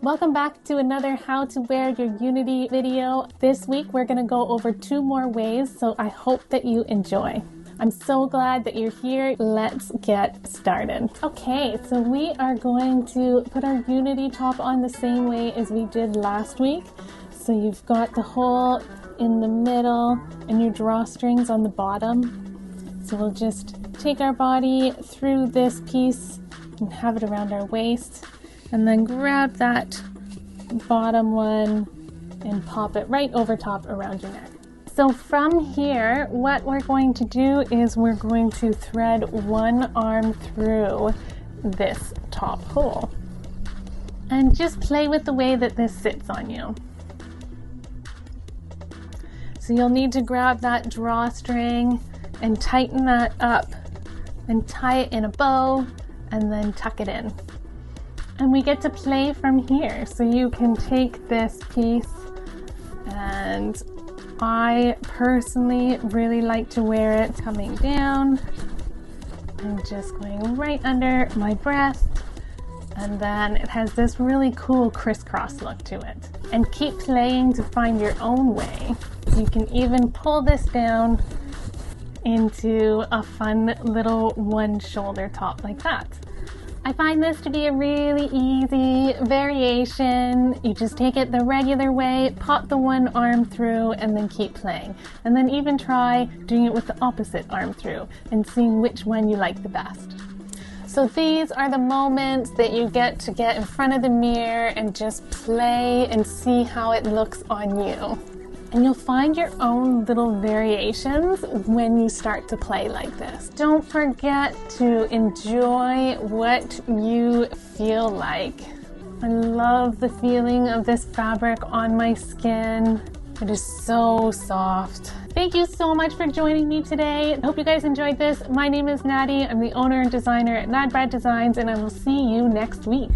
Welcome back to another how to wear your Unity video. This week we're going to go over 2 more ways, so I hope that you enjoy. I'm so glad that you're here. Let's get started. Okay, so we are going to put our Unity top on the same way as we did last week. So you've got the hole in the middle and your drawstrings on the bottom. So we'll just take our body through this piece and have it around our waist, and then grab that bottom one and pop it right over top around your neck. So from here, what we're going to do is we're going to thread one arm through this top hole and just play with the way that this sits on you. So you'll need to grab that drawstring and tighten that up and tie it in a bow and then tuck it in. And we get to play from here. So you can take this piece, and I personally really like to wear it coming down and just going right under my breast, and then it has this really cool crisscross look to it. And keep playing to find your own way. You can even pull this down into a fun little one shoulder top like that. I find this to be a really easy variation. You just take it the regular way, pop the one arm through, and then keep playing. And then even try doing it with the opposite arm through and seeing which one you like the best. So these are the moments that you get in front of the mirror and just play and see how it looks on you. And you'll find your own little variations when you start to play like this. Don't forget to enjoy what you feel like. I love the feeling of this fabric on my skin. It is so soft. Thank you so much for joining me today. I hope you guys enjoyed this. My name is Natty. I'm the owner and designer at Nad Brad Designs, and I will see you next week.